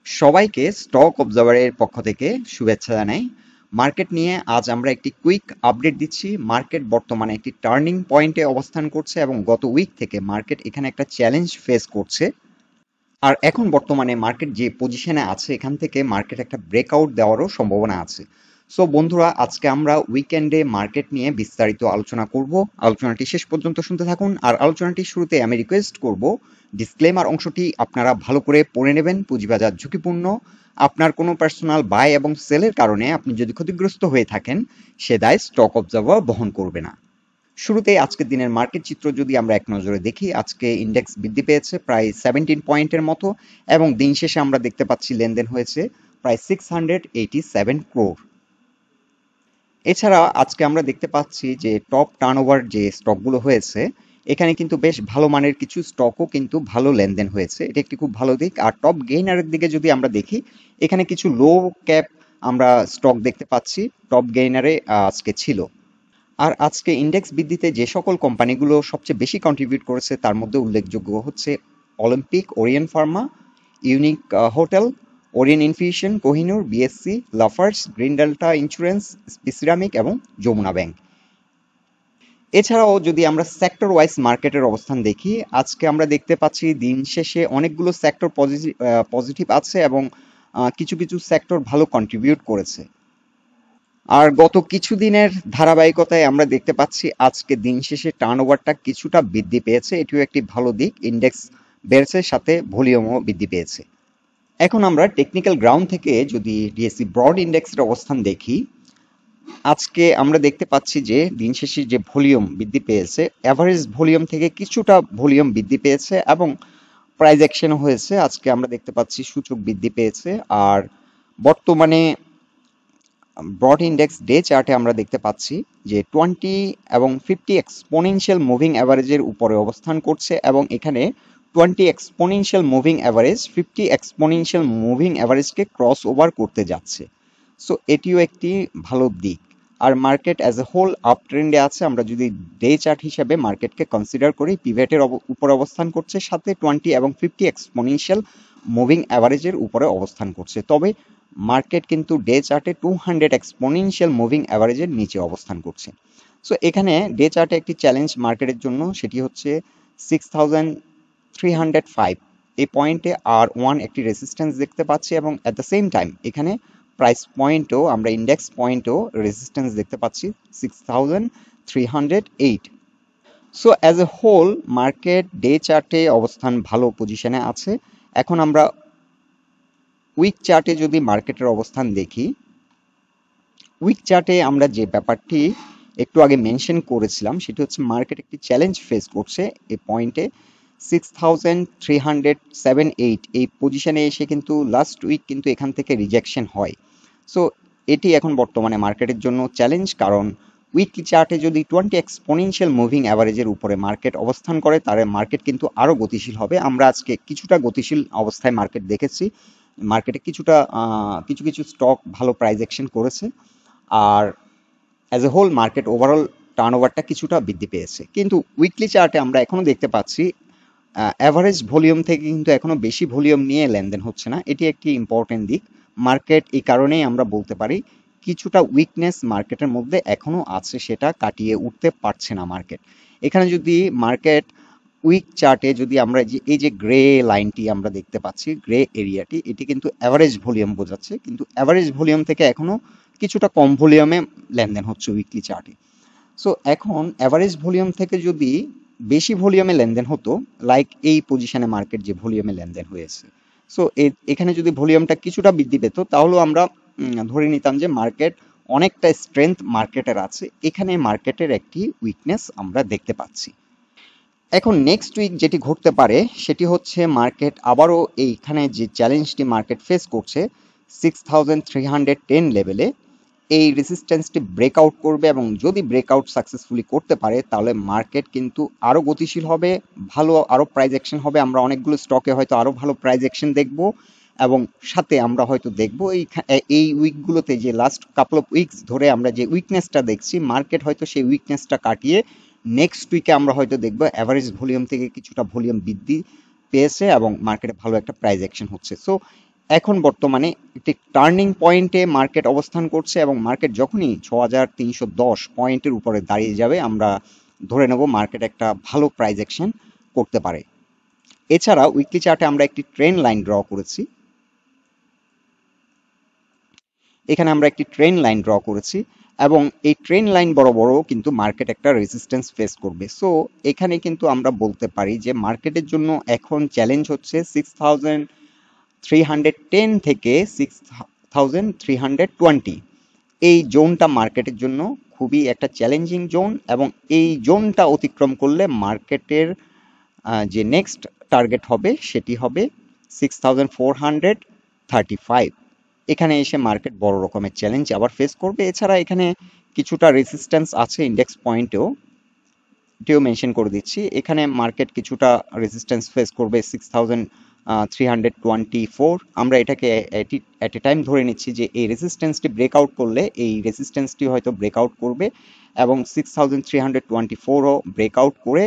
সবাইকে স্টক অবজারভারের পক্ষ থেকে শুভেচ্ছা জানাই। মার্কেট নিয়ে আজ আমরা একটি কুইক আপডেট দিচ্ছি। মার্কেট বর্তমানে একটি টার্নিং পয়েন্টে অবস্থান করছে এবং গত উইক থেকে মার্কেট এখানে একটা চ্যালেঞ্জ ফেস করছে। আর এখন বর্তমানে মার্কেট যে পজিশনে আছে এখান থেকে মার্কেট একটা ব্রেকআউট দেওয়ারও সম্ভাবনা আছে। সো বন্ধুরা, আজকে আমরা উইকেন্ডে মার্কেট নিয়ে বিস্তারিত আলোচনা করব। আলোচনাটি শেষ পর্যন্ত শুনতে থাকুন। আর আলোচনাটির শুরুতে আমি রিকোয়েস্ট করব, ডিসক্লেমার অংশটি আপনারা ভালো করে পড়ে নেবেন। পুঁজিবাজার ঝুঁকিপূর্ণ। আপনার কোনো পার্সোনাল বাই এবং সেলের কারণে আপনি যদি ক্ষতিগ্রস্ত হয়ে থাকেন, সে দায় স্টক অবজার্ভার বহন করবে না। শুরুতে আজকের দিনের মার্কেট চিত্র যদি আমরা এক নজরে দেখি, আজকে ইন্ডেক্স বৃদ্ধি পেয়েছে প্রায় 17 পয়েন্টের মতো এবং দিন শেষে আমরা দেখতে পাচ্ছি লেনদেন হয়েছে প্রায় 687 ক্রোর। এছাড়া আজকে আমরা দেখতে পাচ্ছি যে টপ টার্নওভার যে স্টকগুলো হয়েছে, এখানে কিন্তু বেশ ভালো মানের কিছু স্টকও কিন্তু ভালো লেনদেন হয়েছে। এটা একটি খুব ভালো দিক। আর টপ গেইনারের দিকে যদি আমরা দেখি, এখানে কিছু লো ক্যাপ আমরা স্টক দেখতে পাচ্ছি টপ গেইনারে আজকে ছিল। আর আজকে ইন্ডেক্স বৃদ্ধিতে যে সকল কোম্পানিগুলো সবচেয়ে বেশি কন্ট্রিবিউট করেছে তার মধ্যে উল্লেখযোগ্য হচ্ছে Olympic, Orient Pharma, Unique Hotel, Orient Infusion, Kohinoor, BSC, Lafarge, Green Delta Insurance, স্পিসিরামিক এবং যমুনা ব্যাংক। এছাড়াও যদি আমরা সেক্টর ওয়াইজ মার্কেটের অবস্থান দেখি, আজকে আমরা দেখতে পাচ্ছি দিন শেষে অনেকগুলো সেক্টর পজিটিভ আছে এবং কিছু কিছু সেক্টর ভালো কন্ট্রিবিউট করেছে। আর গত কিছুদিনের ধারাবাহিকতায় আমরা দেখতে পাচ্ছি আজকে দিন শেষে টার্নওভারটা কিছুটা বৃদ্ধি পেয়েছে। এটিও একটি ভালো দিক। ইন্ডেক্স বেড়েছে, সাথে ভলিউমও বৃদ্ধি পেয়েছে। এখন আমরা টেকনিক্যাল গ্রাউন্ড থেকে যদি ডিএসসি ব্রড ইন্ডেক্সের অবস্থান দেখি, আজকে আমরা দেখতে পাচ্ছি যে দিন শেষে যে ভলিউম বৃদ্ধি পেয়েছে, অ্যাভারেজ ভলিউম থেকে কিছুটা ভলিউম বৃদ্ধি পেয়েছে এবং প্রাইস অ্যাকশনও হয়েছে। আজকে আমরা দেখতে পাচ্ছি সূচক বৃদ্ধি পেয়েছে। আর বর্তমানে ব্রড ইন্ডেক্স ডে চার্টে আমরা দেখতে পাচ্ছি যে 20 এবং 50 এক্সপোনেনশিয়াল মুভিং অ্যাভারেজের উপরে অবস্থান করছে এবং এখানে 20 exponential moving average 50 exponential moving অ্যাভারেজকে ক্রস ওভার করতে যাচ্ছে। সো এটিও একটি ভালো দিক। আর market as a whole up ট্রেন্ডে আছে। আমরা যদি ডে চার্ট হিসেবে মার্কেটকে কনসিডার করি, পিভেটের উপরে অবস্থান করছে, সাথে 20 এবং 50 এক্সপোনেনশিয়াল মুভিং অ্যাভারেজের উপরে অবস্থান করছে। তবে মার্কেট কিন্তু ডে চার্টে 200 এক্সপোনেনশিয়াল মুভিং অ্যাভারেজের নিচে অবস্থান করছে। সো এখানে ডে চার্টে একটি চ্যালেঞ্জ মার্কেটের জন্য, সেটি হচ্ছে 6305 এই পয়েন্টে R1 একটি রেজিস্ট্যান্স দেখতে পাচ্ছি এবং অ্যাট দ্য সেম টাইম এখানে প্রাইস পয়েন্টও, আমরা ইন্ডেক্স পয়েন্টও রেজিস্ট্যান্স দেখতে পাচ্ছি 6308। So as a whole market day চার্টে অবস্থান ভালো পজিশনে আছে। এখন আমরা উইক চার্টে যদি মার্কেটের অবস্থান দেখি, উইক চার্টে আমরা যে ব্যাপারটি একটু আগে মেনশন করেছিলাম সেটি হচ্ছে মার্কেট একটি চ্যালেঞ্জ ফেস করছে এই পয়েন্টে 6378 এই পজিশনে এসে কিন্তু লাস্ট উইক কিন্তু এখান থেকে রিজেকশন হয়। সো এটি এখন বর্তমানে মার্কেটের জন্য চ্যালেঞ্জ, কারণ উইকলি চার্টে যদি 20 এক্সপোনেনশিয়াল মুভিং অ্যাভারেজের উপরে মার্কেট অবস্থান করে তাহলে মার্কেট কিন্তু আরও গতিশীল হবে। আমরা আজকে কিছুটা গতিশীল অবস্থায় মার্কেট দেখেছি। মার্কেটে কিছু কিছু স্টক ভালো প্রাইস অ্যাকশন করেছে। আর as a whole market overall টার্নওভারটা কিছুটা বৃদ্ধি পেয়েছে। কিন্তু উইকলি চার্টে আমরা এখনো দেখতে পাচ্ছি অ্যাভারেজ ভলিউম থেকে কিন্তু এখনো বেশি ভলিউম নিয়ে লেনদেন হচ্ছে না। এটি একটি ইম্পর্টেন্ট দিক। মার্কেট এই কারণেই আমরা বলতে পারি কিছুটা উইকনেস মার্কেটের মধ্যে এখনো আছে, সেটা কাটিয়ে উঠতে পারছে না মার্কেট। এখানে যদি মার্কেট উইক চার্টে যদি আমরা এই যে গ্রে লাইনটি আমরা দেখতে পাচ্ছি, গ্রে এরিয়াটি, এটি কিন্তু অ্যাভারেজ ভলিউম বোঝাচ্ছে, কিন্তু অ্যাভারেজ ভলিউম থেকে এখনো কিছুটা কম ভলিউমে লেনদেন হচ্ছে উইকলি চার্টে। সো এখন অ্যাভারেজ ভলিউম থেকে যদি বেশি ভলিউমে লেনদেন হতো, লাইক এই পজিশনে মার্কেট যে ভলিউমে লেনদেন হয়েছে, সো এখানে যদি ভলিউমটা কিছুটা বৃদ্ধি পেত তাহলেও আমরা ধরে নিতাম যে মার্কেট অনেকটা স্ট্রেংথ মার্কেটের আছে। এখানে মার্কেটের একটি উইকনেস আমরা দেখতে পাচ্ছি। এখন নেক্সট উইক যেটি ঘটতে পারে সেটি হচ্ছে মার্কেট আবারও এইখানে যে চ্যালেঞ্জটি মার্কেট ফেস করছে 6310 লেভেলে, এই রেজিস্ট্যান্সটি ব্রেকআউট করবে এবং যদি ব্রেকআউট সাকসেসফুলি করতে পারে তাহলে মার্কেট কিন্তু আরও গতিশীল হবে, ভালো আরও প্রাইস অ্যাকশন হবে। আমরা অনেকগুলো স্টকে হয়তো আরও ভালো প্রাইস অ্যাকশন দেখব এবং সাথে আমরা হয়তো দেখব এই উইকগুলোতে যে লাস্ট কাপল অফ উইকস ধরে আমরা যে উইকনেসটা দেখছি, মার্কেট হয়তো সেই উইকনেসটা কাটিয়ে নেক্সট উইকে আমরা হয়তো দেখব অ্যাভারেজ ভলিউম থেকে কিছুটা ভলিউম বৃদ্ধি পেয়েছে এবং মার্কেটে ভালো একটা প্রাইস অ্যাকশন হচ্ছে। সো এখন বর্তমানে একটি টার্নিং পয়েন্টে মার্কেট অবস্থান করছে এবং মার্কেট যখনই 6310 পয়েন্টের উপরে দাঁড়িয়ে যাবে আমরা ধরে নেব মার্কেট একটা ভালো প্রাইস অ্যাকশন করতে পারে। এছাড়া উইকলি চার্টে আমরা একটি ট্রেন্ড লাইন ড্র করেছি। এখানে আমরা একটি ট্রেন্ড লাইন ড্র করেছি এবং এই ট্রেন্ড লাইন বরাবরও কিন্তু মার্কেট একটা রেজিস্ট্যান্স ফেস করবে। সো এখানে কিন্তু আমরা বলতে পারি যে মার্কেটের জন্য এখন চ্যালেঞ্জ হচ্ছে 6310 থেকে 6320, এই জোনটা মার্কেটের জন্য খুবই একটা চ্যালেঞ্জিং জোন এবং এই জোনটা অতিক্রম করলে মার্কেটের যে নেক্সট টার্গেট হবে সেটি হবে 6435। এখানে এসে মার্কেট বড় রকমের চ্যালেঞ্জ আবার ফেস করবে। এছাড়া এখানে কিছুটা রেজিস্ট্যান্স আছে ইন্ডেক্স পয়েন্টেও, এটিও মেনশন করে দিচ্ছি। এখানে মার্কেট কিছুটা রেজিস্ট্যান্স ফেস করবে 6324। আমরা এটাকে এট এ টাইম ধরে নিচ্ছি যে এই রেজিস্ট্যান্সটি ব্রেকআউট করলে এই রেজিস্ট্যান্সটি হয়তো ব্রেকআউট করবে এবং 6324ও ব্রেকআউট করে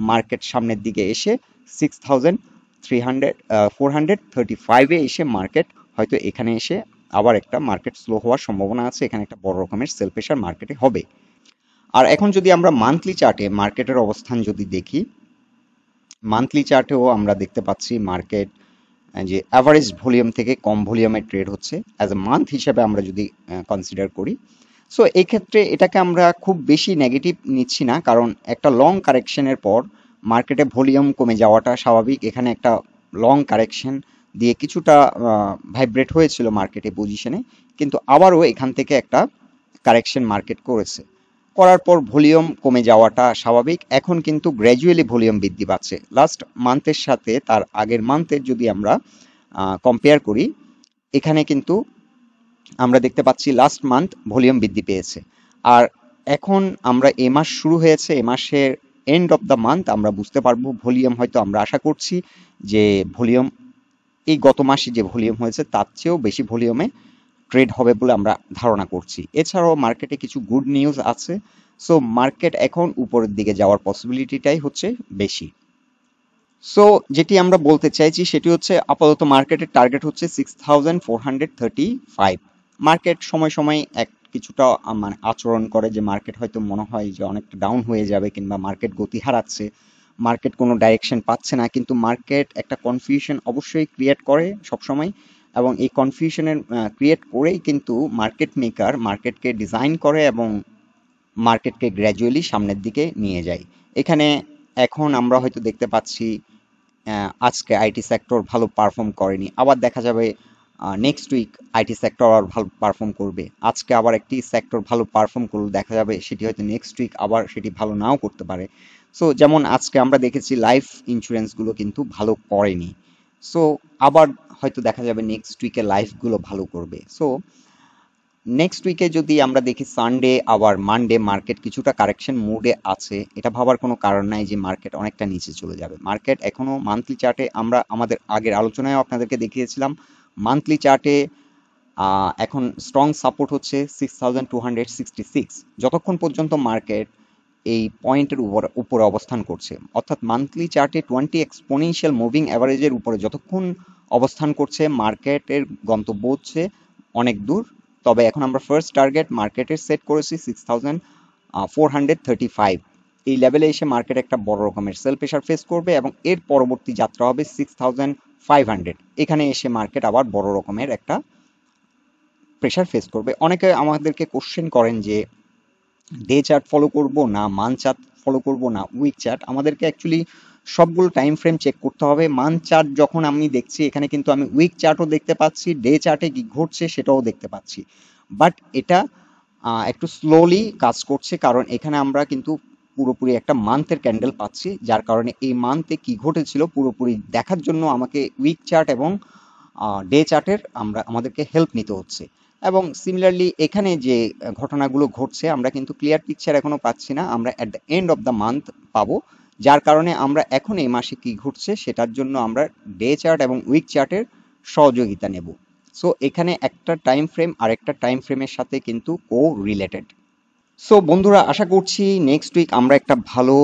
মার্কেট সামনের দিকে এসে 435-এ এসে মার্কেট হয়তো এখানে এসে আবার একটা মার্কেট স্লো হওয়ার সম্ভাবনা আছে। এখানে একটা বড় রকমের সেল প্রেশার মার্কেটে হবে। আর এখন যদি আমরা মান্থলি চার্টে মার্কেটের অবস্থান যদি দেখি, মান্থলি চার্টেও আমরা দেখতে পাচ্ছি মার্কেট যে অ্যাভারেজ ভলিউম থেকে কম ভলিউমে ট্রেড হচ্ছে অ্যাজ এ মান্থ হিসাবে আমরা যদি কনসিডার করি। সো এই ক্ষেত্রে এটাকে আমরা খুব বেশি নেগেটিভ নিচ্ছি না, কারণ একটা লং কারেকশনের পর মার্কেটে ভলিউম কমে যাওয়াটা স্বাভাবিক। এখানে একটা লং কারেকশন দিয়ে কিছুটা ভাইব্রেট হয়েছিল মার্কেটে পজিশনে, কিন্তু আবারও এখান থেকে একটা কারেকশন মার্কেট করেছে, করার পর ভলিউম কমে যাওয়াটা স্বাভাবিক। এখন কিন্তু গ্র্যাজুয়ালি ভলিউম বৃদ্ধি পাচ্ছে। লাস্ট মান্থের সাথে তার আগের মান্থের যদি আমরা কম্পেয়ার করি, এখানে কিন্তু আমরা দেখতে পাচ্ছি লাস্ট মান্থ ভলিউম বৃদ্ধি পেয়েছে। আর এখন আমরা এ মাস শুরু হয়েছে, এ মাসের এন্ড অফ দ্য মান্থ আমরা বুঝতে পারবো ভলিউম হয়তো আমরা আশা করছি যে ভলিউম এই গত মাসে যে ভলিউম হয়েছে তার চেয়েও বেশি ভলিউমে ট্রেড হবে বলে আমরা ধারণা করছি। এছাড়াও মার্কেটে কিছু গুড নিউজ আছে। সো মার্কেট এখন উপরের দিকে যাওয়ার পসিবিলিটিটাই হচ্ছে বেশি। সো যেটি আমরা বলতে চাইছি সেটি হচ্ছে আপাতত মার্কেটের টার্গেট হচ্ছে 6435। মার্কেট সময় সময় কিছুটা মানে আচরণ করে যে মার্কেট হয়তো মনে হয় যে অনেকটা ডাউন হয়ে যাবে কিংবা মার্কেট গতি হারাচ্ছে, মার্কেট কোনো ডাইরেকশন পাচ্ছে না, কিন্তু মার্কেট একটা কনফিউশন অবশ্যই ক্রিয়েট করে সবসময় এবং এই কনফিউশনের ক্রিয়েট করেই কিন্তু মার্কেট মেকার মার্কেটকে ডিজাইন করে এবং মার্কেটকে গ্র্যাজুয়ালি সামনের দিকে নিয়ে যায়। এখানে এখন আমরা হয়তো দেখতে পাচ্ছি আজকে আইটি সেক্টর ভালো পারফর্ম করেনি, আবার দেখা যাবে নেক্সট উইক আইটি সেক্টর আর ভালো পারফর্ম করবে। আজকে আবার একটি সেক্টর ভালো পারফর্ম করলে দেখা যাবে সেটি হয়তো নেক্সট উইক আবার সেটি ভালো নাও করতে পারে। সো যেমন আজকে আমরা দেখেছি লাইফ ইন্স্যুরেন্সগুলো কিন্তু ভালো করেনি, সো আবার হয়তো দেখা যাবে নেক্সট উইকে লাইফগুলো ভালো করবে। সো নেক্সট উইকে যদি আমরা দেখি সানডে আবার মানডে মার্কেট কিছুটা কারেকশন মুডে আছে, এটা ভাবার কোনো কারণ নাই যে মার্কেট অনেকটা নিচে চলে যাবে। মার্কেট এখনো মান্থলি চার্টে আমরা আমাদের আগের আলোচনায় আপনাদেরকে দেখিয়েছিলাম মান্থলি চার্টে এখন স্ট্রং সাপোর্ট হচ্ছে 6266। যতক্ষণ পর্যন্ত মার্কেট এই পয়েন্টের উপরে অবস্থান করছে, অর্থাৎ মান্থলি চার্টে 20 এক্সপোনেনশিয়াল মুভিং অ্যাভারেজের উপরে যতক্ষণ অবস্থান করছে মার্কেটের গন্তব্য হচ্ছে অনেক দূর। তবে এখন আমরা ফার্স্ট টার্গেট মার্কেটের সেট করেছি 6435। এই লেভেলে এসে মার্কেট একটা বড় রকমের সেল প্রেশার ফেস করবে এবং এর পরবর্তী যাত্রা হবে 6500। এখানে এসে মার্কেট আবার বড় রকমের একটা প্রেশার ফেস করবে। অনেকে আমাদেরকে কোশ্চেন করেন যে ডে চার্ট ফলো করব না মান্থ চার্ট ফলো করব না উইক চার্ট। আমাদেরকে অ্যাকচুয়ালি সবগুলো টাইম ফ্রেম চেক করতে হবে। মান্থ চার্ট যখন আমি দেখছি এখানে কিন্তু আমি উইক চার্টও দেখতে পাচ্ছি, ডে চার্টে কি ঘটছে সেটাও দেখতে পাচ্ছি, বাট এটা একটু স্লোলি কাজ করছে, কারণ এখানে আমরা কিন্তু পুরোপুরি একটা মান্থের ক্যান্ডেল পাচ্ছি, যার কারণে এই মান্থে কি ঘটেছিল পুরোপুরি দেখার জন্য আমাকে উইক চার্ট এবং ডে চার্টের আমাদেরকে হেল্প নিতে হচ্ছে। এবং সিমিলারলি এখানে যে ঘটনাগুলো ঘটছে আমরা কিন্তু ক্লিয়ার পিকচার এখনো পাচ্ছি না, আমরা at the end of the month পাবো, যার কারণে আমরা এখন এই মাসে কি ঘটছে সেটার জন্য আমরা ডে চার্ট এবং উইক চার্টের সহযোগিতা নেব। সো এখানে একটা টাইম ফ্রেম আরেকটা টাইম ফ্রেমের সাথে কিন্তু কো রিলেটেড। সো বন্ধুরা, আশা করছি নেক্সট উইক আমরা একটা ভালো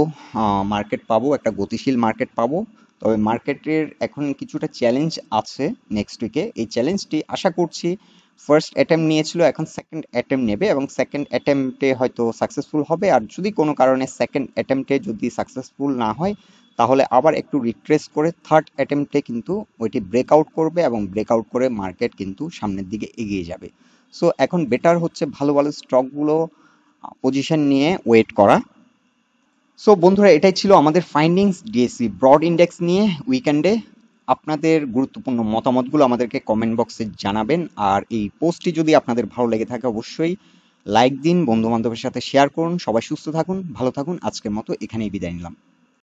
মার্কেট পাবো, একটা গতিশীল মার্কেট পাবো। তবে মার্কেটের এখন কিছুটা চ্যালেঞ্জ আছে নেক্সট উইকে। এই চ্যালেঞ্জটি আশা করছি ফার্স্ট অ্যাটেম্প নিয়েছিল, এখন সেকেন্ড অ্যাটেম্প নেবে এবং সেকেন্ড অ্যাটেম্পটে হয়তো সাকসেসফুল হবে। আর যদি কোনো কারণে সেকেন্ড অ্যাটেম্পটে যদি সাকসেসফুল না হয়, তাহলে আবার একটু রিট্রেস করে থার্ড অ্যাটেম্পটে কিন্তু ওইটি ব্রেকআউট করবে এবং ব্রেকআউট করে মার্কেট কিন্তু সামনের দিকে এগিয়ে যাবে। সো এখন বেটার হচ্ছে ভালো ভালো স্টকগুলো পজিশন নিয়ে ওয়েট করা। সো বন্ধুরা, এটাই ছিল আমাদের ফাইন্ডিংস ডিএসসি ব্রড ইন্ডেক্স নিয়ে উইকেন্ডে। আপনাদের গুরুত্বপূর্ণ মতামতগুলো আমাদেরকে কমেন্ট বক্সে জানাবেন। আর এই পোস্টটি যদি আপনাদের ভালো লেগে থাকে অবশ্যই লাইক দিন, বন্ধু বান্ধবের সাথে শেয়ার করুন। সবাই সুস্থ থাকুন, ভালো থাকুন। আজকের মতো এখানেই বিদায় নিলাম।